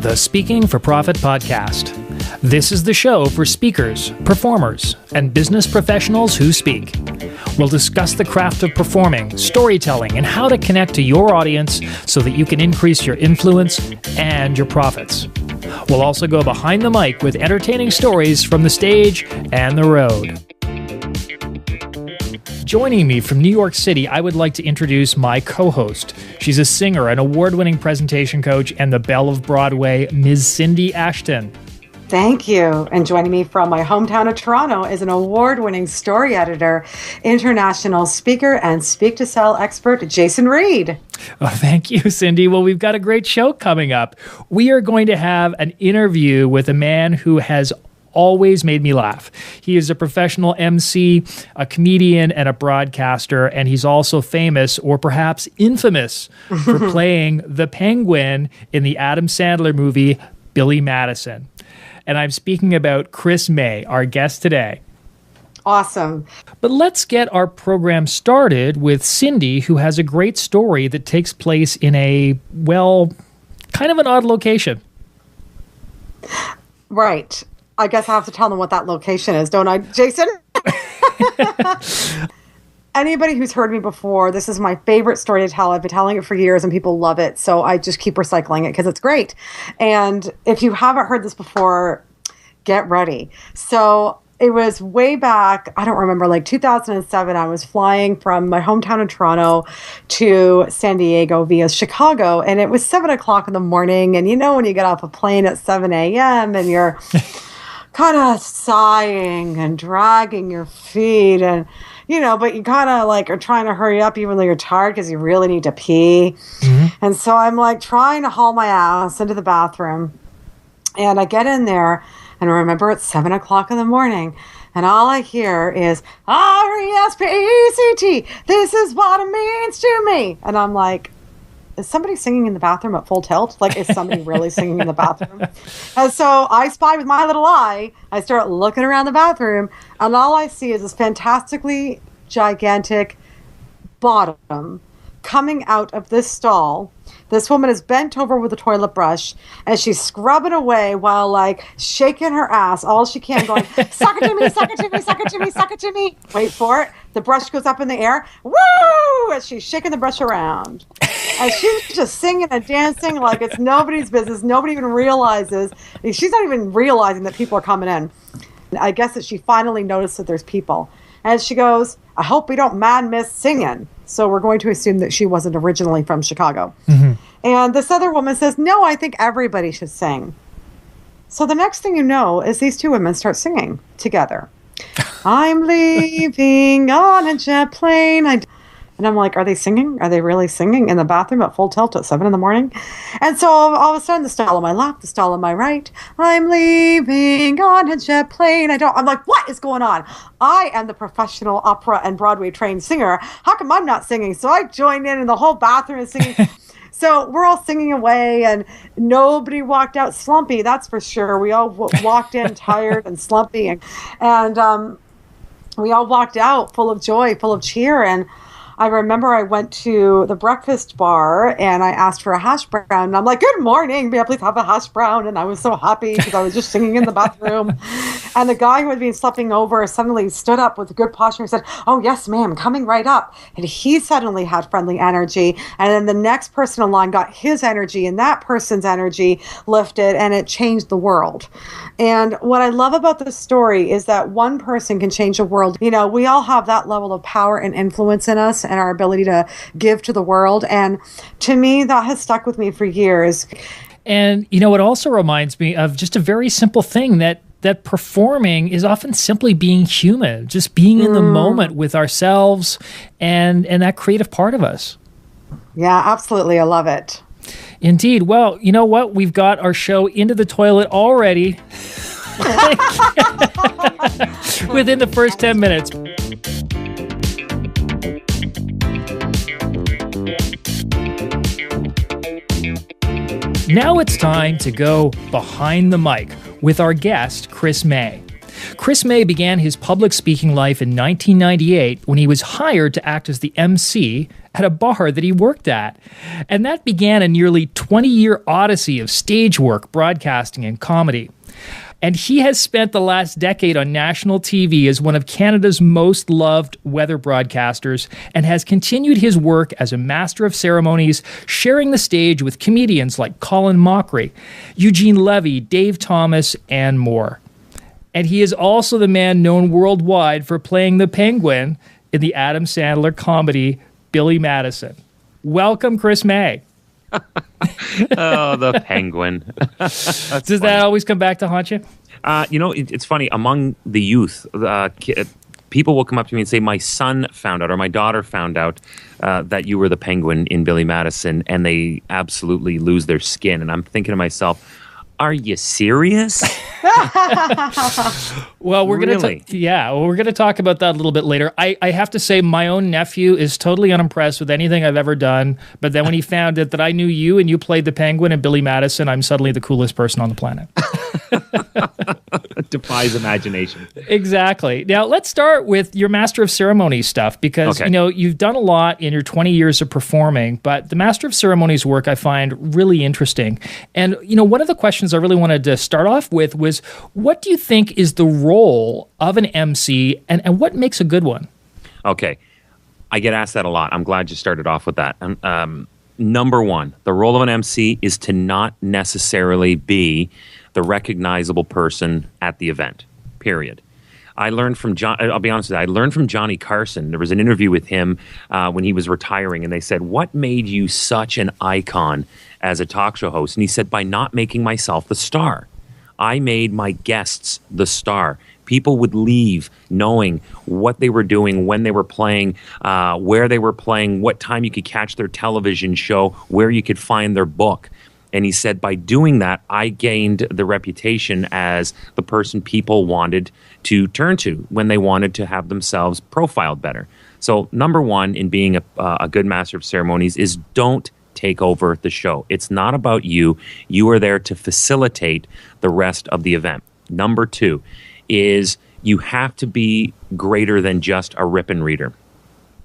the Speaking for Profit podcast. This is the show for speakers, performers, and business professionals who speak. We'll discuss the craft of performing, storytelling, and how to connect to your audience so that you can increase your influence and your profits. We'll also go behind the mic with entertaining stories from the stage and the road. Joining me from New York City, I would like to introduce my co-host. She's a singer, an award-winning presentation coach, and the belle of Broadway, Ms. Cindy Ashton. Thank you. And joining me from my hometown of Toronto is an award-winning story editor, international speaker, and speak-to-sell expert, Jason Reid. Oh, thank you, Cindy. Well, we've got a great show coming up. We are going to have an interview with a man who has always made me laugh. He is a professional Emcee, a comedian, and a broadcaster, and he's also famous, or perhaps infamous, for playing the Penguin in the Adam Sandler movie, Billy Madison. And I'm speaking about Chris May, our guest today. Awesome. But let's get our program started with Cindy, who has a great story that takes place in a, well, kind of an odd location. Right. I guess I have to tell them what that location is, don't I, Jason? Anybody who's heard me before, this is my favorite story to tell. I've been telling it for years and people love it. So I just keep recycling it because it's great. And if you haven't heard this before, get ready. So it was way back, I don't remember, like 2007, I was flying from my hometown in Toronto to San Diego via Chicago. And it was 7 o'clock in the morning. And you know, when you get off a plane at 7 a.m. and you're kind of sighing and dragging your feet and, you know, but you kind of like are trying to hurry up even though you're tired because you really need to pee. Mm-hmm. And so I'm like trying to haul my ass into the bathroom. And I get in there and remember it's 7 o'clock in the morning. And all I hear is, R-E-S-P-E-C-T. This is what it means to me. And I'm like, is somebody singing in the bathroom at full tilt? Like, is somebody really singing in the bathroom? And so I spy with my little eye. I start looking around the bathroom, and all I see is this fantastically gigantic bottom coming out of this stall. This woman is bent over with a toilet brush, and she's scrubbing away while, like, shaking her ass all she can, going, suck it to me, suck it to me, suck it to me, suck it to me. Wait for it. The brush goes up in the air. Woo! As she's shaking the brush around. And she's just singing and dancing like it's nobody's business. Nobody even realizes. She's not even realizing that people are coming in. I guess that she finally noticed that there's people. And she goes, I hope we don't mad miss singing. So we're going to assume that she wasn't originally from Chicago. Mm-hmm. And this other woman says, no, I think everybody should sing. So the next thing you know is these two women start singing together. I'm leaving on a jet plane. And I'm like, are they singing? Are they really singing in the bathroom at full tilt at 7 a.m? And so all of a sudden, the stall on my left, the stall on my right, I'm leaving on a jet plane. I'm like, what is going on? I am the professional opera and Broadway trained singer. How come I'm not singing? So I joined in and the whole bathroom is singing. So we're all singing away and nobody walked out slumpy. That's for sure. We all walked in tired and slumpy. And we all walked out full of joy, full of cheer. And I remember I went to the breakfast bar and I asked for a hash brown. And I'm like, good morning, may I please have a hash brown? And I was so happy because I was just singing in the bathroom. And the guy who had been sleeping over suddenly stood up with good posture and said, oh, yes, ma'am, coming right up. And he suddenly had friendly energy. And then the next person in line got his energy and that person's energy lifted and it changed the world. And what I love about this story is that one person can change the world. You know, we all have that level of power and influence in us and our ability to give to the world. And to me, that has stuck with me for years. And, you know, it also reminds me of just a very simple thing that performing is often simply being human, just being in the moment with ourselves and that creative part of us. Yeah, absolutely. I love it. Indeed. Well, you know what? We've got our show into the toilet already within the first 10 minutes. Now it's time to go behind the mic with our guest, Chris May. Chris May began his public speaking life in 1998 when he was hired to act as the MC at a bar that he worked at. And that began a nearly 20-year odyssey of stage work, broadcasting, and comedy. And he has spent the last decade on national TV as one of Canada's most loved weather broadcasters and has continued his work as a master of ceremonies, sharing the stage with comedians like Colin Mockery, Eugene Levy, Dave Thomas, and more. And he is also the man known worldwide for playing the Penguin in the Adam Sandler comedy Billy Madison. Welcome, Chris May. Oh, the Penguin. Does that always come back to haunt you? It's funny. Among the youth, people will come up to me and say, my son found out or my daughter found out that you were the Penguin in Billy Madison, and they absolutely lose their skin. And I'm thinking to myself, are you serious? Well, we're gonna talk about that a little bit later. I have to say, my own nephew is totally unimpressed with anything I've ever done. But then when he found out that I knew you and you played the Penguin and Billy Madison, I'm suddenly the coolest person on the planet. Defies imagination. Exactly. Now let's start with your Master of Ceremonies stuff, because you've done a lot in your 20 years of performing, but the Master of Ceremonies work I find really interesting. And one of the questions I really wanted to start off with was, what do you think is the role of an MC, and what makes a good one? Okay. I get asked that a lot. I'm glad you started off with that. Number one, the role of an MC is to not necessarily be the recognizable person at the event, period. I learned from I'll be honest with you, I learned from Johnny Carson. There was an interview with him when he was retiring, and they said, what made you such an icon as a talk show host? And he said, by not making myself the star. I made my guests the star. People would leave knowing what they were doing, when they were playing, where they were playing, what time you could catch their television show, where you could find their book. And he said, by doing that, I gained the reputation as the person people wanted to turn to when they wanted to have themselves profiled better. So number one in being a good master of ceremonies is don't take over the show. It's not about you. You are there to facilitate the rest of the event. Number two is you have to be greater than just a rip and reader.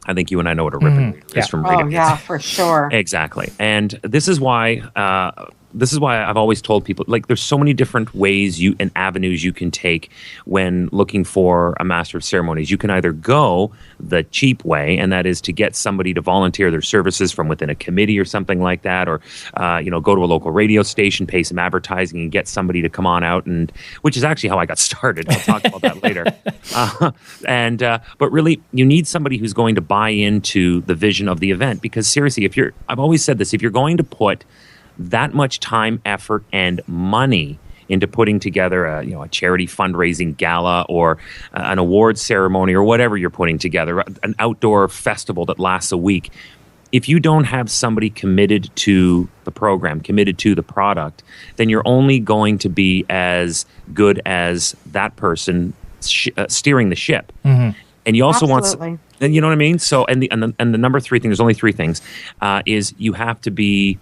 I think you and I know what a rip and reader is from reading. Oh, yeah, for sure. Exactly. And this is why I've always told people, like, there's so many different ways and avenues you can take when looking for a master of ceremonies. You can either go the cheap way, and that is to get somebody to volunteer their services from within a committee or something like that, or go to a local radio station, pay some advertising, and get somebody to come on out, and which is actually how I got started. I'll talk about that later. But really, you need somebody who's going to buy into the vision of the event, because seriously, I've always said this, if you're going to put that much time, effort, and money into putting together a charity fundraising gala or an awards ceremony or whatever you're putting together, an outdoor festival that lasts a week, if you don't have somebody committed to the program, committed to the product, then you're only going to be as good as that person steering the ship. Mm-hmm. And you also want, you know what I mean? So, and the number three thing, there's only three things, is you have to be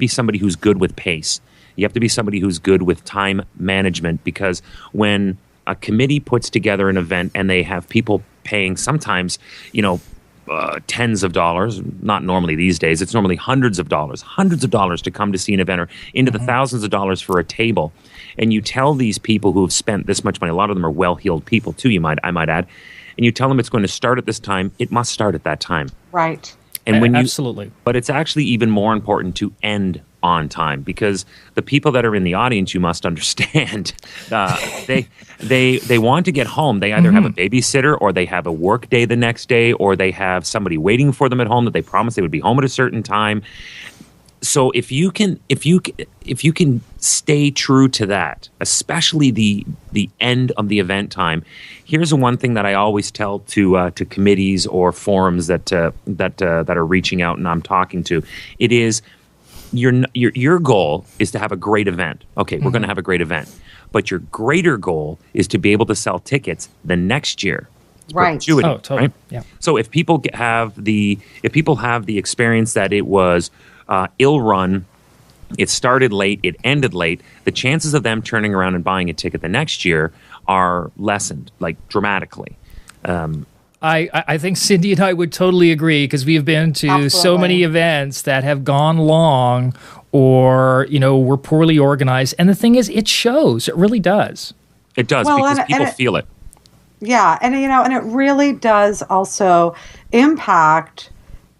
somebody who's good with pace. You have to be somebody who's good with time management, because when a committee puts together an event and they have people paying sometimes, tens of dollars, not normally these days, it's normally hundreds of dollars to come to see an event, or into the thousands of dollars for a table. And you tell these people who have spent this much money, a lot of them are well-heeled people too, I might add, and you tell them it's going to start at this time, it must start at that time. Right. And absolutely. But it's actually even more important to end on time, because the people that are in the audience, you must understand, they want to get home. They either have a babysitter, or they have a work day the next day, or they have somebody waiting for them at home that they promised they would be home at a certain time. So if you can stay true to that, especially the end of the event time, here's the one thing that I always tell to committees or forums that are reaching out and I'm talking to. It is your goal is to have a great event. Okay, we're going to have a great event, but your greater goal is to be able to sell tickets the next year. Right. Oh, totally. Right? Yeah. So if people have the experience that it was ill run, it started late, it ended late, the chances of them turning around and buying a ticket the next year are lessened, like dramatically. I think Cindy and I would totally agree, because we've been to so many events that have gone long or, were poorly organized. And the thing is, it shows. It really does. It does, because people feel it. Yeah. And, and it really does also impact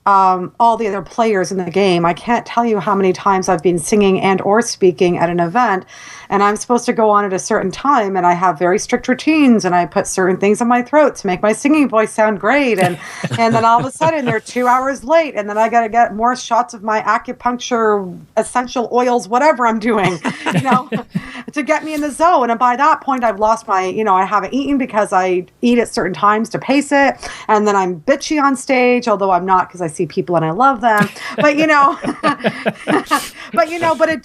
all the other players in the game. I can't tell you how many times I've been singing and or speaking at an event, and I'm supposed to go on at a certain time, and I have very strict routines, and I put certain things on my throat to make my singing voice sound great, and then all of a sudden they're 2 hours late, and then I got to get more shots of my acupuncture essential oils, whatever I'm doing, to get me in the zone. And by that point, I've lost my, I haven't eaten because I eat at certain times to pace it, and then I'm bitchy on stage, although I'm not, because I see people and I love them, but but it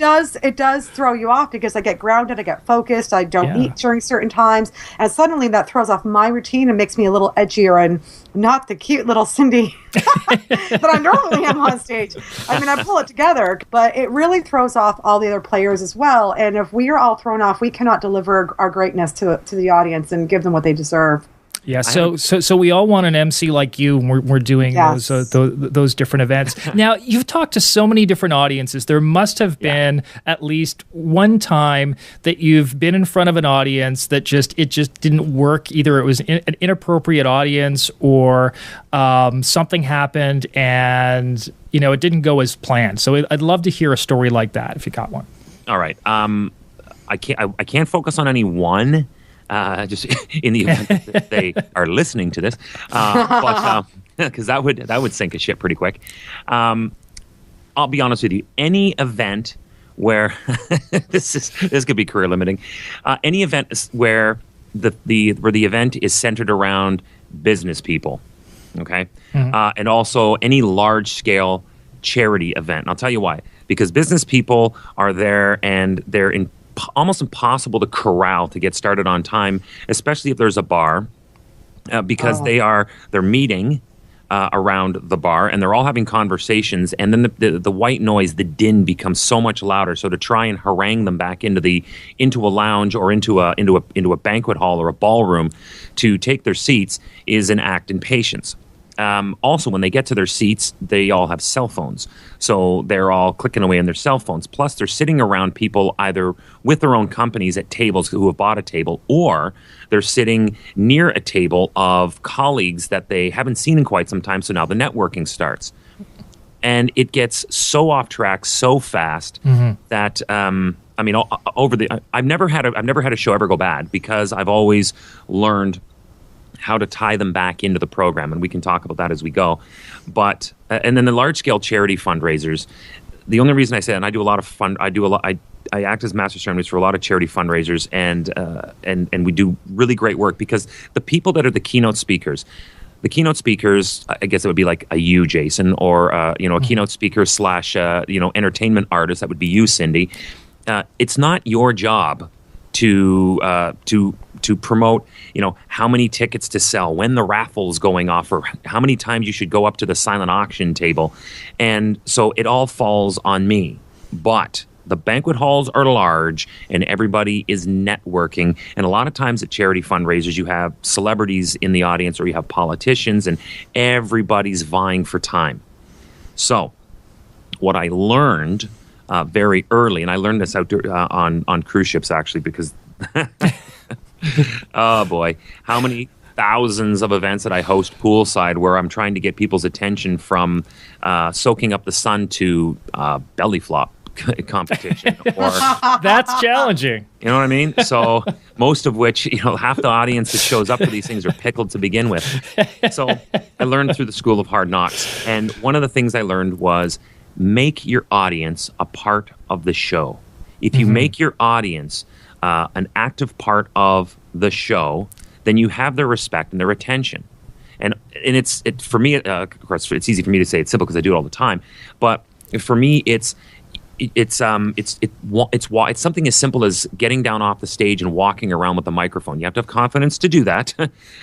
does throw you off, because I get grounded, I get focused, I don't eat during certain times, and suddenly that throws off my routine and makes me a little edgier and not the cute little Cindy that I normally am on stage. I mean, I pull it together, but it really throws off all the other players as well. And if we are all thrown off, we cannot deliver our greatness to the audience and give them what they deserve. Yeah, so we all want an MC like you when we're doing those different events. Now, you've talked to so many different audiences. There must have been at least one time that you've been in front of an audience that just didn't work. Either it was an inappropriate audience, or something happened and it didn't go as planned. So I'd love to hear a story like that if you got one. All right, I can't focus on any one. Just in the event that they are listening to this, but because that would sink a ship pretty quick. I'll be honest with you. Any event where this could be career limiting. Any event where the event is centered around business people, okay, and also any large scale charity event. And I'll tell you why. Because business people are there, and they're almost impossible to corral to get started on time, especially if there's a bar, because they're meeting around the bar, and they're all having conversations, and then the white noise, the din becomes so much louder. So to try and harangue them back into a lounge or into a banquet hall or a ballroom to take their seats is an act in patience. Also, when they get to their seats, they all have cell phones. So they're all clicking away on their cell phones. Plus, they're sitting around people either with their own companies at tables who have bought a table, or they're sitting near a table of colleagues that they haven't seen in quite some time. So now the networking starts. And it gets so off track so fast that, I've never had a show ever go bad, because I've always learned how to tie them back into the program, and we can talk about that as we go. But and then the large scale charity fundraisers. The only reason I say that, and I do a lot of fun. I act as master ceremonies for a lot of charity fundraisers, and we do really great work, because the people that are the keynote speakers. The keynote speakers, I guess it would be like a you, Jason, or a keynote speaker / entertainment artist. That would be you, Cindy. It's not your job to promote, how many tickets to sell, when the raffle's going off, or how many times you should go up to the silent auction table. And so it all falls on me. But the banquet halls are large, and everybody is networking. And a lot of times at charity fundraisers, you have celebrities in the audience, or you have politicians, and everybody's vying for time. So what I learned very early, and I learned this out on cruise ships, actually, because oh boy, how many thousands of events that I host poolside where I'm trying to get people's attention from soaking up the sun to belly flop competition. Or, that's challenging. You know what I mean? So most of which, half the audience that shows up for these things are pickled to begin with. So I learned through the School of Hard Knocks. And one of the things I learned was make your audience a part of the show. If you make your audience an active part of the show, then you have their respect and their attention. And for me, of course, it's easy for me to say it's simple because I do it all the time. But for me, it's something as simple as getting down off the stage and walking around with a microphone. You have to have confidence to do that.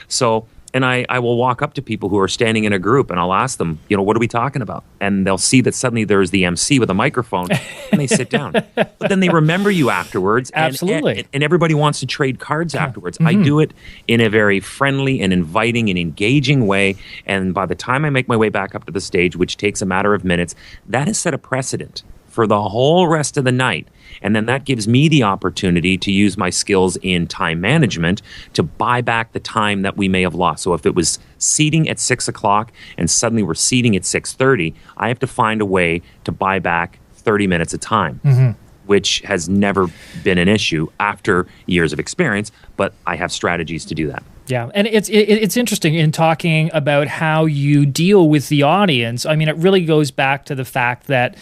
So And I will walk up to people who are standing in a group and I'll ask them, what are we talking about? And they'll see that suddenly there's the MC with a microphone and they sit down. But then they remember you afterwards. Absolutely. And everybody wants to trade cards afterwards. I do it in a very friendly and inviting and engaging way. And by the time I make my way back up to the stage, which takes a matter of minutes, that has set a precedent for the whole rest of the night. And then that gives me the opportunity to use my skills in time management to buy back the time that we may have lost. So if it was seating at 6 o'clock and suddenly we're seating at 6:30, I have to find a way to buy back 30 minutes of time, which has never been an issue after years of experience, but I have strategies to do that. Yeah, and it's interesting in talking about how you deal with the audience. I mean, it really goes back to the fact that,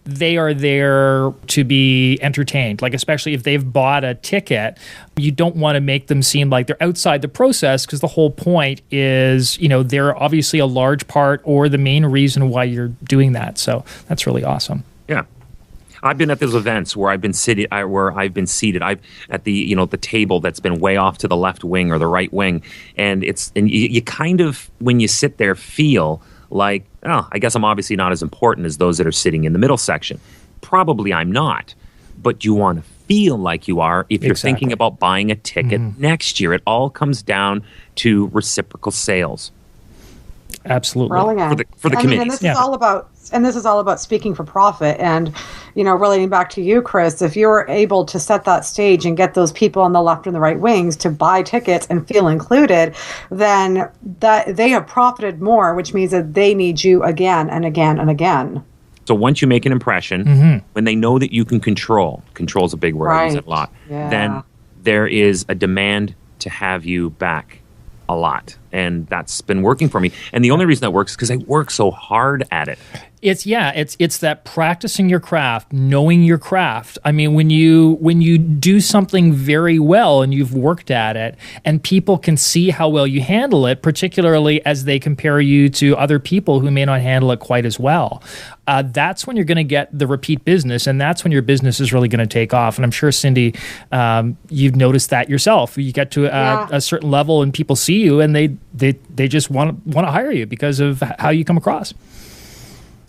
they are there to be entertained. Like, especially if they've bought a ticket, you don't want to make them seem like they're outside the process, because the whole point is, they're obviously a large part or the main reason why you're doing that. So that's really awesome. Yeah. I've been at those events where I've been seated. I've at the the table that's been way off to the left wing or the right wing, and you kind of, when you sit there, feel like, oh, I guess I'm obviously not as important as those that are sitting in the middle section. Probably I'm not, but you want to feel like you are if you're thinking about buying a ticket next year. It all comes down to reciprocal sales. Absolutely. For the committee. And this is all about speaking for profit. And, relating back to you, Chris, if you're able to set that stage and get those people on the left and the right wings to buy tickets and feel included, then that they have profited more, which means that they need you again and again and again. So once you make an impression, when they know that you can control's a big word, I use it a lot, then there is a demand to have you back a lot. And that's been working for me. And the only reason that works is because I work so hard at it. It's that practicing your craft, knowing your craft. I mean, when you do something very well and you've worked at it, and people can see how well you handle it, particularly as they compare you to other people who may not handle it quite as well, that's when you're going to get the repeat business, and that's when your business is really going to take off. And I'm sure, Cindy, you've noticed that yourself. You get to a certain level and people see you and they just want to hire you because of how you come across.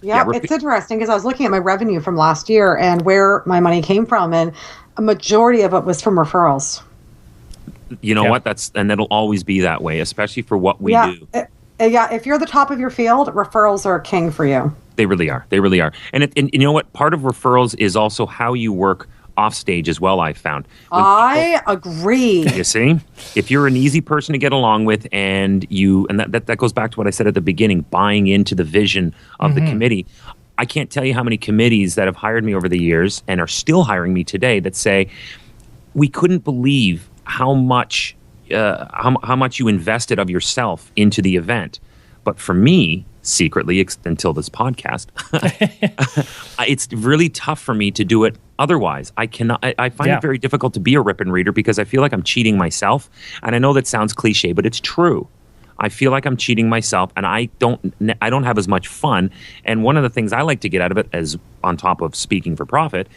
Yeah, it's interesting because I was looking at my revenue from last year and where my money came from, and a majority of it was from referrals. You know what? It'll always be that way, especially for what we do. If you're the top of your field, referrals are king for you. They really are. They really are. And you know what? Part of referrals is also how you work off stage as well, I've found. I agree. You see? If you're an easy person to get along with and that goes back to what I said at the beginning, buying into the vision of the committee. I can't tell you how many committees that have hired me over the years and are still hiring me today that say, we couldn't believe how much you invested of yourself into the event. But for me, secretly, until this podcast, it's really tough for me to do it otherwise. I find it very difficult to be a Ripon reader because I feel like I'm cheating myself. And I know that sounds cliche, but it's true. I feel like I'm cheating myself, and I don't have as much fun. And one of the things I like to get out of it, as on top of speaking for profit,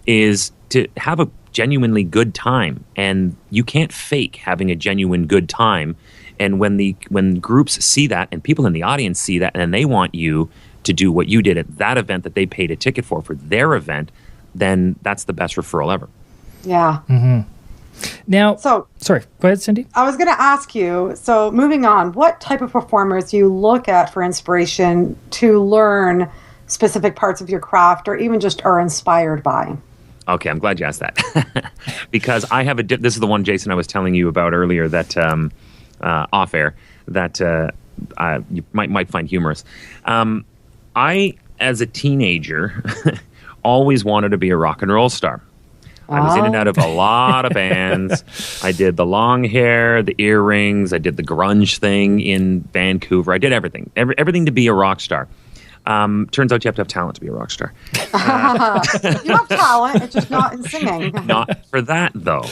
is to have a genuinely good time. And you can't fake having a genuine good time. And when groups see that and people in the audience see that, and they want you to do what you did at that event that they paid a ticket for their event, then that's the best referral ever. Yeah. Now, sorry, go ahead, Cindy. I was going to ask you, so moving on, what type of performers do you look at for inspiration to learn specific parts of your craft, or even just are inspired by? Okay, I'm glad you asked that. Because I have this is the one, Jason, I was telling you about earlier that off air that you might find humorous. I, as a teenager, always wanted to be a rock and roll star. I was in and out of a lot of bands. I did the long hair, the earrings. I did the grunge thing in Vancouver. I did everything to be a rock star. Turns out you have to have talent to be a rock star. You have talent, it's just not in singing. Not for that, though.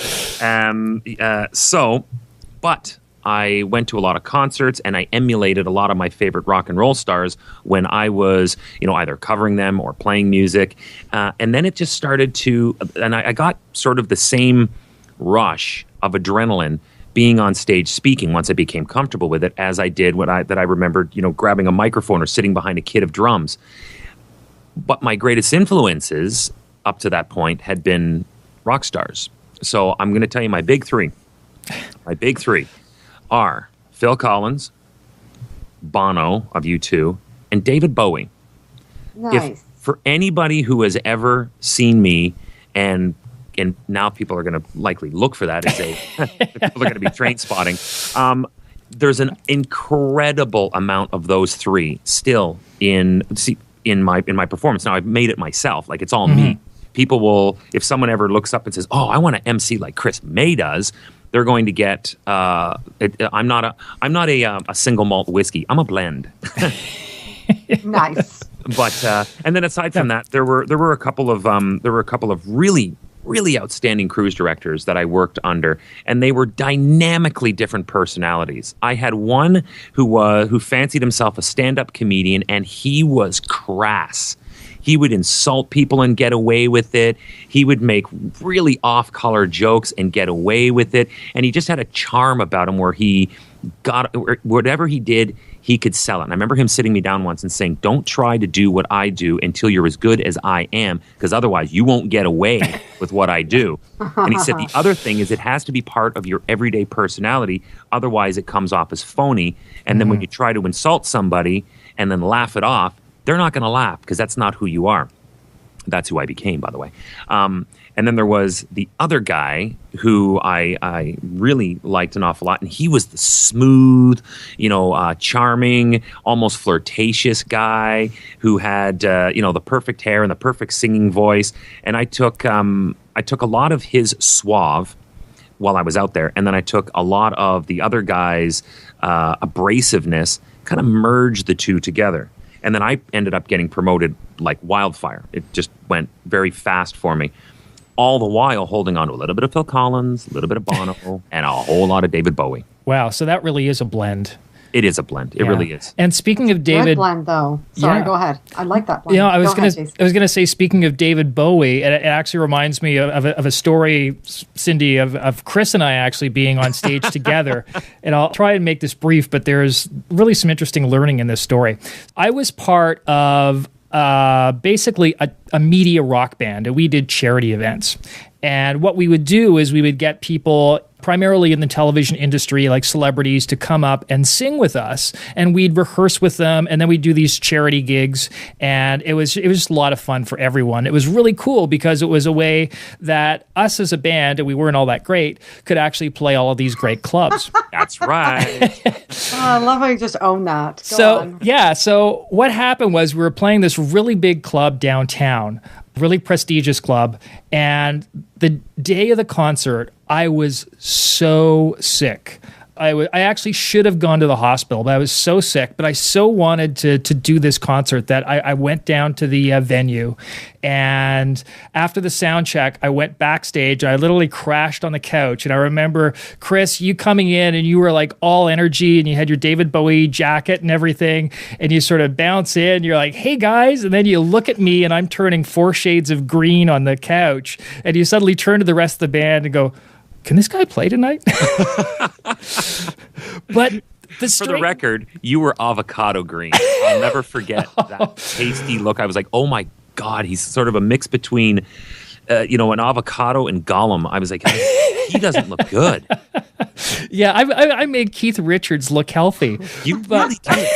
But I went to a lot of concerts and I emulated a lot of my favorite rock and roll stars when I was, either covering them or playing music. And then it just started to, and I got sort of the same rush of adrenaline being on stage speaking once I became comfortable with it, as I did that I remembered, grabbing a microphone or sitting behind a kit of drums. But my greatest influences up to that point had been rock stars. So I'm going to tell you my big three. My big three are Phil Collins, Bono of U2, and David Bowie. Nice. For anybody who has ever seen me, and now people are going to likely look for that as people are going to be train spotting. There's an incredible amount of those three still in my performance. Now I've made it myself, like it's all me. People will, if someone ever looks up and says, "Oh, I want to MC like Chris May does," they're going to get. I'm not a single malt whiskey. I'm a blend. Nice. But and then aside from that, there were a couple of really outstanding cruise directors that I worked under, and they were dynamically different personalities. I had one who fancied himself a stand-up comedian, and he was crass. He would insult people and get away with it. He would make really off-color jokes and get away with it. And he just had a charm about him where he got whatever he did, he could sell it. And I remember him sitting me down once and saying, "Don't try to do what I do until you're as good as I am, because otherwise you won't get away with what I do." And he said the other thing is it has to be part of your everyday personality. Otherwise it comes off as phony. And then when you try to insult somebody and then laugh it off, they're not going to laugh because that's not who you are. That's who I became, by the way. And then there was the other guy who I really liked an awful lot, and he was the smooth, charming, almost flirtatious guy who had the perfect hair and the perfect singing voice. And I took a lot of his suave while I was out there, and then I took a lot of the other guy's abrasiveness, kind of merged the two together. And then I ended up getting promoted like wildfire. It just went very fast for me. All the while holding on to a little bit of Phil Collins, a little bit of Bono, and a whole lot of David Bowie. Wow, so that really is a blend. It is a blend. It really is. And speaking of David, good blend though. Sorry, go ahead. I like that blend. I was going to say, speaking of David Bowie, it actually reminds me of a story, Cindy, of Chris and I actually being on stage together. And I'll try and make this brief, but there's really some interesting learning in this story. I was part of basically a media rock band, and we did charity events. And what we would do is we would get people primarily in the television industry, like celebrities, to come up and sing with us, and we'd rehearse with them, and then we'd do these charity gigs, and it was just a lot of fun for everyone. It was really cool because it was a way that us as a band, and we weren't all that great, could actually play all of these great clubs. That's right. I love how you just own that. So what happened was we were playing this really big club downtown, really prestigious club, and the day of the concert, I was so sick. I actually should have gone to the hospital, but I was so sick. But I so wanted to do this concert that I went down to the venue. And after the sound check, I went backstage. I literally crashed on the couch. And I remember, Chris, you coming in and you were like all energy and you had your David Bowie jacket and everything. And you sort of bounce in. You're like, "Hey, guys." And then you look at me and I'm turning 4 shades of green on the couch. And you suddenly turn to the rest of the band and go, "Can this guy play tonight?" But for the record, you were avocado green. I'll never forget that tasty look. I was like, "Oh my God, he's sort of a mix between, an avocado and Gollum." I was like, he doesn't look good. Yeah, I made Keith Richards look healthy. You really did.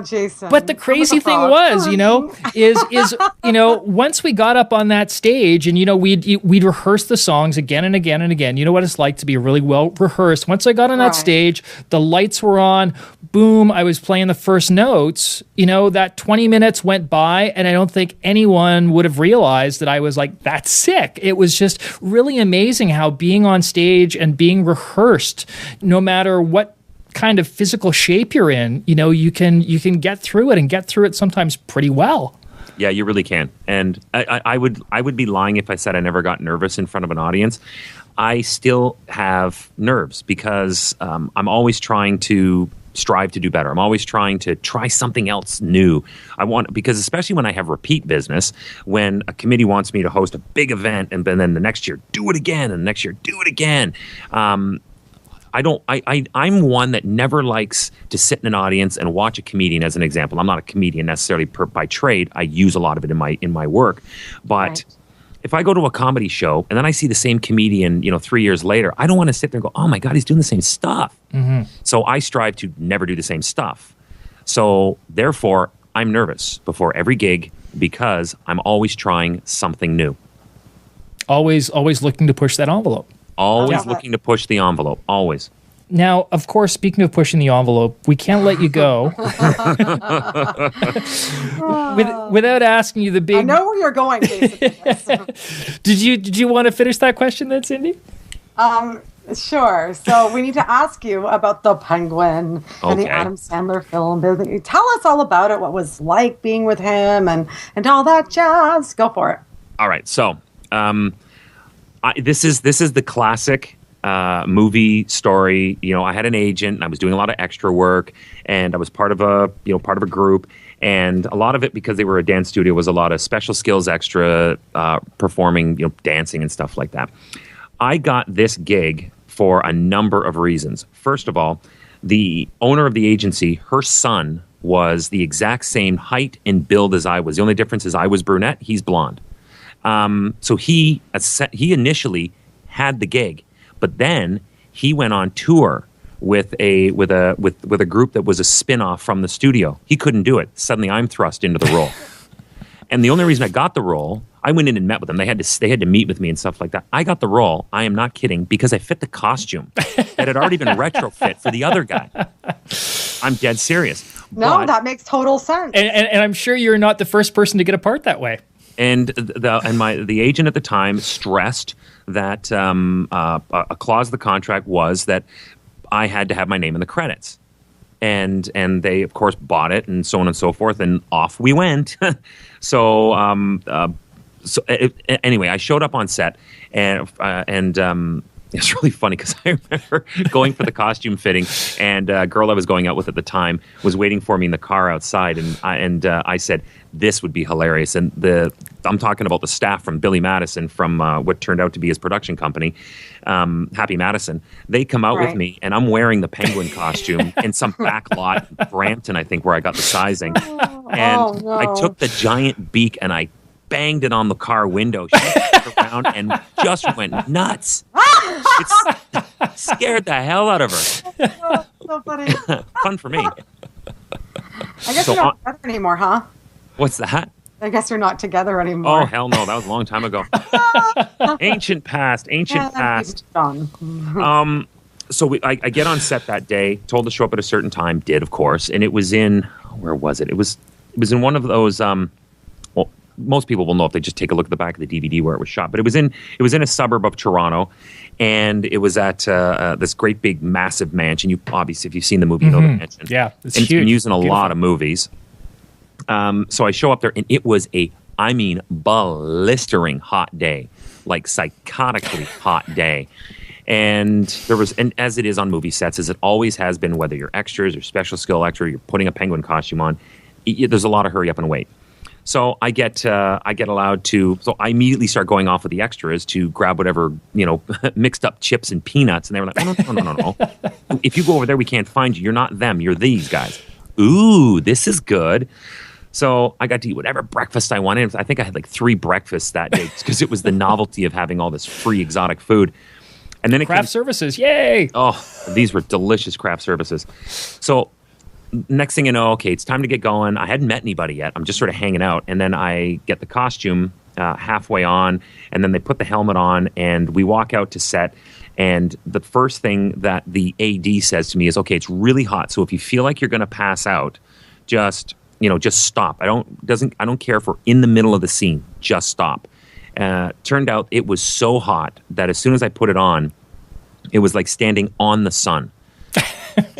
Jason. But the crazy thing was, once we got up on that stage and, we'd rehearse the songs again and again and again. You know what it's like to be really well rehearsed. Once I got on that stage, the lights were on, boom, I was playing the first notes, that 20 minutes went by and I don't think anyone would have realized that I was like that sick. It was just really amazing how being on stage and being rehearsed, no matter what kind of physical shape you're in, you can get through it and get through it sometimes pretty well. Yeah, you really can. And I would be lying if I said I never got nervous in front of an audience. I still have nerves because I'm always trying to strive to do better. I'm always trying to try something else new. Because especially when I have repeat business, when a committee wants me to host a big event and then the next year do it again and the next year do it again. I'm one that never likes to sit in an audience and watch a comedian, as an example. I'm not a comedian necessarily by trade. I use a lot of it in my work. But Right. if I go to a comedy show and then I see the same comedian, 3 years later, I don't want to sit there and go, oh my God, he's doing the same stuff. Mm-hmm. So I strive to never do the same stuff. So therefore, I'm nervous before every gig because I'm always trying something new. Always looking to push that envelope. Always Yeah. looking to push the envelope. Always. Now, of course, speaking of pushing the envelope, we can't let you go without asking you the I big. know where you're going, Jason. Yes. Did you want to finish that question then, Cindy? Sure. So we need to ask you about the Penguin and the Okay. Adam Sandler film. Tell us all about it. What it was like being with him and all that jazz. Go for it. All right. So this is the classic movie story. I had an agent and I was doing a lot of extra work and I was part of a group, and a lot of it, because they were a dance studio, was a lot of special skills extra performing, dancing and stuff like that. I got this gig for a number of reasons. First of all, the owner of the agency, her son was the exact same height and build as I was. The only difference is I was brunette, he's blonde. So he initially had the gig, but then he went on tour with a group that was a spin-off from the studio. He couldn't do it. Suddenly I'm thrust into the role. And the only reason I got the role, I went in and met with them. They had to meet with me and stuff like that. I got the role, I am not kidding, because I fit the costume that had already been retrofit for the other guy. I'm dead serious. No, But- that makes total sense. And I'm sure you're not the first person to get a part that way. And the agent at the time stressed that a clause of the contract was that I had to have my name in the credits, and they of course bought it, and so on and so forth, and off we went. Anyway, I showed up on set, and it's really funny because I remember going for the costume fitting, and a girl I was going out with at the time was waiting for me in the car outside, and I said, this would be hilarious. And I'm talking about the staff from Billy Madison, from what turned out to be his production company, Happy Madison. They come out with Right. me, and I'm wearing the Penguin costume in some back lot, Brampton, I think, where I got the sizing. And Oh, no. I took the giant beak and I banged it on the car window. She turned around and just went nuts. It scared the hell out of her. So funny. Fun for me. I guess So you're not together anymore, huh? What's that? I guess you're not together anymore. Oh, hell no. That was a long time ago. Ancient past. Done. So I get on set that day, told to show up at a certain time, did, of course. And it was in, where was it? It was in one of those, well, most people will know if they just take a look at the back of the DVD where it was shot. But it was in a suburb of Toronto, and it was at this great big massive mansion. You obviously, if you've seen the movie, you know the mansion. Yeah, it's and it's been huge. used in a Beautiful. lot of movies. So I show up there, and it was blistering hot day, like psychotically hot day. And and as it is on movie sets, as it always has been, whether you're extras or special skill extra, you're putting a penguin costume on, there's a lot of hurry up and wait. So I get allowed to. So I immediately start going off with the extras to grab whatever mixed up chips and peanuts, and they were like, "Oh, no. If you go over there, we can't find you. You're not them. You're these guys." Ooh, this is good. So I got to eat whatever breakfast I wanted. I think I had like 3 breakfasts that day because it was the novelty of having all this free exotic food. And then Craft services, yay! Oh, these were delicious craft services. So next thing you know, okay, it's time to get going. I hadn't met anybody yet. I'm just sort of hanging out. And then I get the costume halfway on, and then they put the helmet on, and we walk out to set. And the first thing that the AD says to me is, okay, it's really hot. So if you feel like you're going to pass out, just stop. I don't care if we're in the middle of the scene. Just stop. Turned out it was so hot that as soon as I put it on, it was like standing on the sun.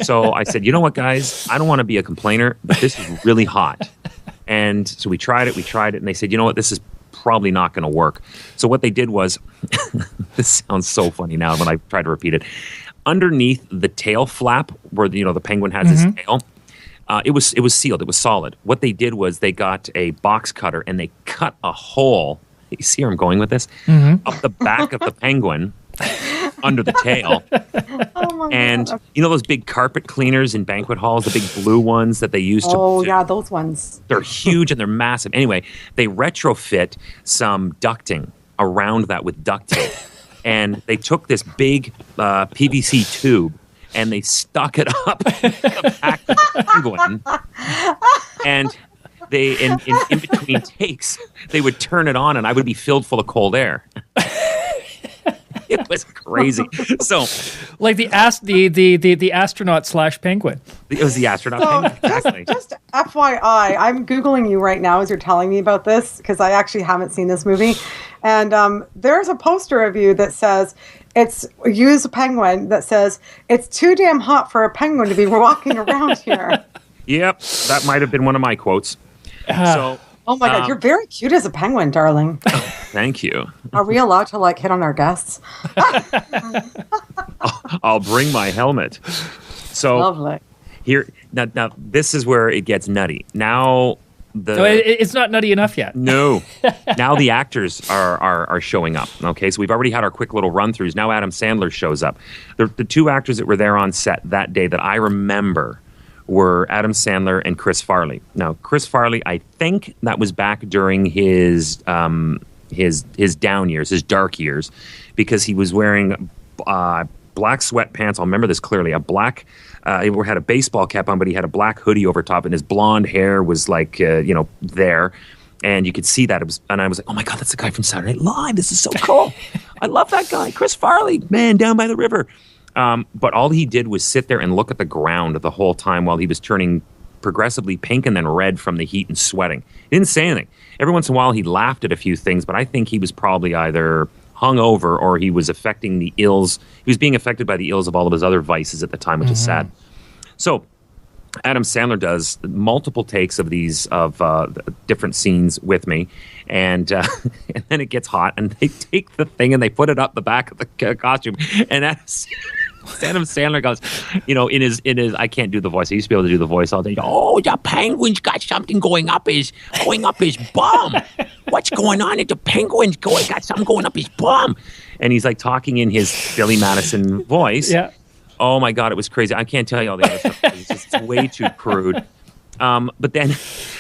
So I said, you know what, guys? I don't want to be a complainer, but this is really hot. And so we tried it, and they said, you know what? This is probably not going to work. So what they did was, this sounds so funny now when I try to repeat it. underneath the tail flap where the penguin has his tail. It was sealed. It was solid. What they did was they got a box cutter and they cut a hole. You see where I'm going with this? Up the back of the penguin under the tail. Oh my And God. you know those big carpet cleaners in banquet halls, the big blue ones that they use to. Oh, yeah, those ones. They're huge and they're massive. Anyway, they retrofit some ducting around that with duct tape. And they took this big PVC tube and they stuck it up the back of the penguin. And they, in between takes, they would turn it on and I would be filled full of cold air. It was crazy. So, Like the astronaut / penguin. it was the astronaut So penguin. Exactly. just FYI, I'm Googling you right now as you're telling me about this because I actually haven't seen this movie. And there's a poster of you that says, you as a penguin, that says, it's too damn hot for a penguin to be walking around here. Yep, that might have been one of my quotes. So, Oh my God, you're very cute as a penguin, darling. thank you. Are we allowed to hit on our guests? I'll bring my helmet. So Lovely. here now this is where it gets nutty. Now So it's not nutty enough yet. no. Now the actors are showing up. Okay, so we've already had our quick little run-throughs. Now Adam Sandler shows up. The two actors that were there on set that day that I remember were Adam Sandler and Chris Farley. Now, Chris Farley, I think that was back during his down years, his dark years, because he was wearing black sweatpants. I'll remember this clearly. He had a baseball cap on, but he had a black hoodie over top, and his blonde hair was like, there. And you could see that. And I was like, oh my God, that's the guy from Saturday Night Live. This is so cool. I love that guy. Chris Farley, man, down by the river. But all he did was sit there and look at the ground the whole time while he was turning progressively pink and then red from the heat and sweating. He didn't say anything. Every once in a while, he laughed at a few things, but I think he was probably either hungover or he was affecting the ills. He was being affected by the ills of all of his other vices at the time, which is sad. So Adam Sandler does multiple takes of these different scenes with me, and then it gets hot, and they take the thing and they put it up the back of the costume, and Adam Sandler goes, in his I can't do the voice. I used to be able to do the voice all day. Oh, the penguin's got something going up his bum. What's going on? The penguin's got something going up his bum, and he's like talking in his Billy Madison voice. Yeah. Oh my God, it was crazy. I can't tell you all the other stuff. It's way too crude. But then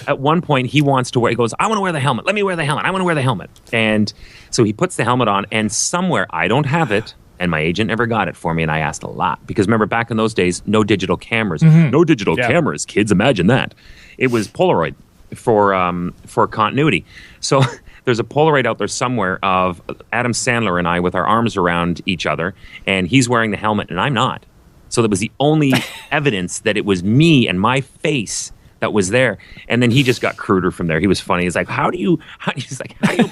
at one point he goes, I want to wear the helmet. Let me wear the helmet. I want to wear the helmet. And so he puts the helmet on, and somewhere, I don't have it, and my agent never got it for me, and I asked a lot. Because remember, back in those days, no digital cameras. No digital cameras, kids, imagine that. It was Polaroid for continuity. So there's a Polaroid out there somewhere of Adam Sandler and I with our arms around each other, and he's wearing the helmet, and I'm not. So that was the only evidence that it was me and my face that was there. And then he just got cruder from there. He was funny. He's like, how do you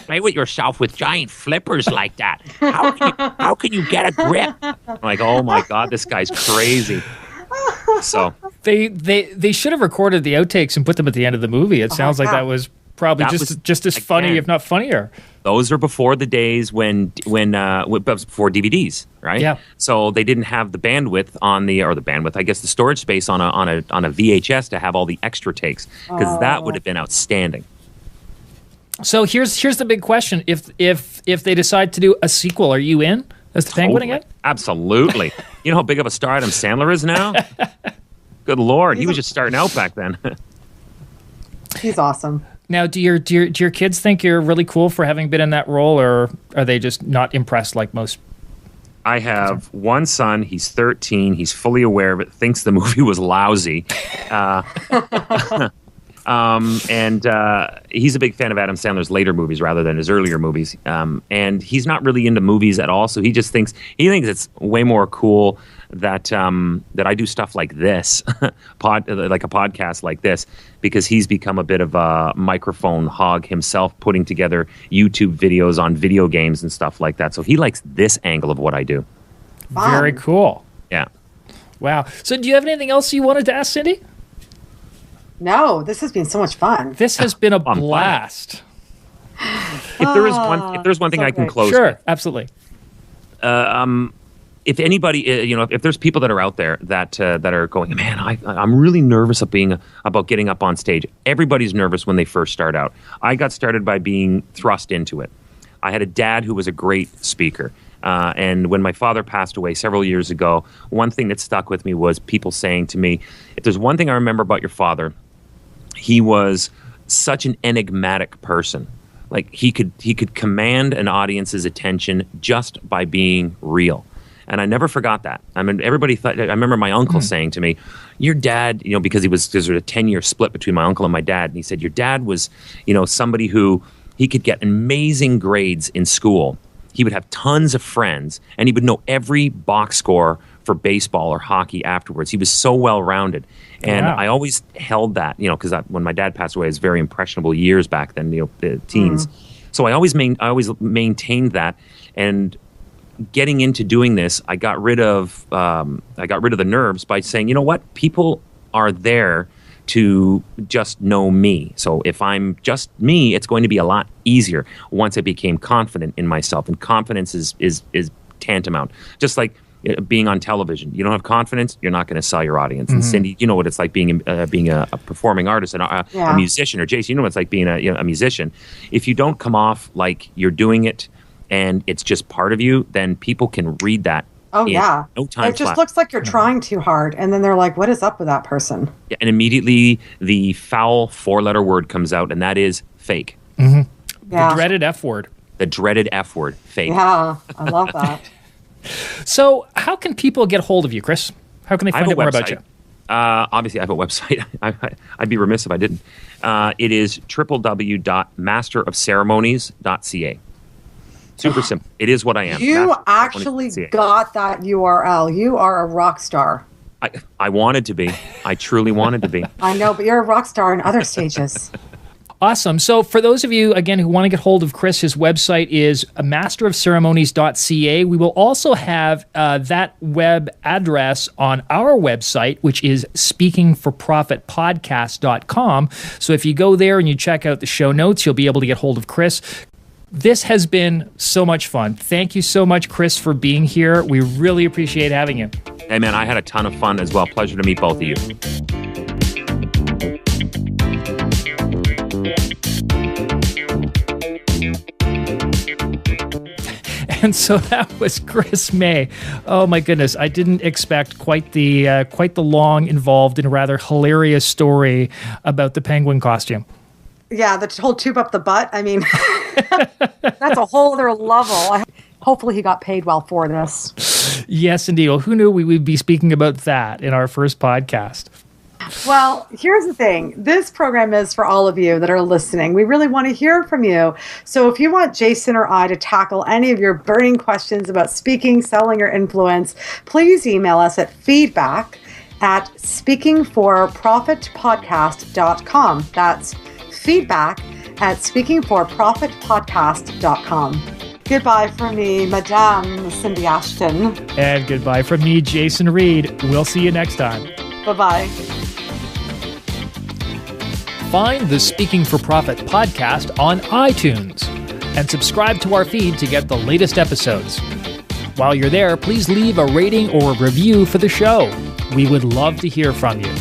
play with yourself with giant flippers like that? How can you get a grip? I'm like, oh my God, this guy's crazy. So They should have recorded the outtakes and put them at the end of the movie. It sounds like that was probably just as funny, again, if not funnier. Those are before the days when before DVDs, right? Yeah. So they didn't have the bandwidth I guess the storage space on a VHS to have all the extra takes, because that would have been outstanding. So here's the big question: if they decide to do a sequel, are you in as the penguin again? Absolutely. You know how big of a star Adam Sandler is now? Good Lord, he was just starting out back then. He's awesome. Now, do your kids think you're really cool for having been in that role, or are they just not impressed like most? I have one son. He's 13. He's fully aware of it. Thinks the movie was lousy, and he's a big fan of Adam Sandler's later movies rather than his earlier movies. And he's not really into movies at all. So he just thinks it's way more cool that I do stuff like this, like a podcast like this, because he's become a bit of a microphone hog himself, putting together YouTube videos on video games and stuff like that. So he likes this angle of what I do. Very cool. Yeah. Wow. So do you have anything else you wanted to ask Cindy? No, this has been so much fun. This has been a blast. If there's one thing I can close Sure, with, absolutely. if anybody, if there's people that are out there that are going, man, I'm really nervous about getting up on stage. Everybody's nervous when they first start out. I got started by being thrust into it. I had a dad who was a great speaker. And when my father passed away several years ago, one thing that stuck with me was people saying to me, if there's one thing I remember about your father, he was such an enigmatic person. Like he could command an audience's attention just by being real. And I never forgot that. I mean, everybody thought, I remember my uncle saying to me, your dad, because there's a 10-year split between my uncle and my dad. And he said, your dad was, somebody who he could get amazing grades in school. He would have tons of friends and he would know every box score for baseball or hockey afterwards. He was so well-rounded. And I always held that, because when my dad passed away, it was very impressionable years back then, teens. So I always maintained that. And getting into doing this, I got rid of the nerves by saying, you know what, people are there to just know me. So if I'm just me, it's going to be a lot easier once I became confident in myself. And confidence is tantamount. Just like being on television, you don't have confidence, you're not going to sell your audience. And Cindy, you know what it's like being a performing artist and a musician, or Jason, you know what it's like being a musician. If you don't come off like you're doing it and it's just part of you, then people can read that. Oh, yeah. No time it just looks like you're trying too hard. And then they're like, what is up with that person? Yeah, and immediately the foul 4-letter word comes out, and that is fake. Yeah. The dreaded F word. The dreaded F word, fake. Yeah, I love that. So how can people get hold of you, Chris? How can they find out more about you? Obviously, I have a website. I'd be remiss if I didn't. It is www.masterofceremonies.ca. Super simple. It is what I am. You actually got that URL. You are a rock star. I wanted to be. I truly wanted to be. I know, but you're a rock star in other stages. Awesome. So for those of you, again, who want to get hold of Chris, his website is masterofceremonies.ca. We will also have that web address on our website, which is speakingforprofitpodcast.com. So if you go there and you check out the show notes, you'll be able to get hold of Chris. This has been so much fun. Thank you so much, Chris, for being here. We really appreciate having you. Hey, man, I had a ton of fun as well. Pleasure to meet both of you. And so that was Chris May. Oh my goodness, I didn't expect quite the long, involved, and rather hilarious story about the penguin costume. Yeah, the whole tube up the butt. I mean, that's a whole other level. Hopefully he got paid well for this. Yes, indeed. Well, who knew we would be speaking about that in our first podcast? Well, here's the thing. This program is for all of you that are listening. We really want to hear from you. So if you want Jason or I to tackle any of your burning questions about speaking, selling, or influence, please email us at feedback@speakingforprofitpodcast.com. That's feedback@speakingforprofitpodcast.com. Goodbye from me, Madame Cindy Ashton. And goodbye from me, Jason Reid. We'll see you next time. Bye-bye. Find the Speaking for Profit podcast on iTunes and subscribe to our feed to get the latest episodes. While you're there, please leave a rating or a review for the show. We would love to hear from you.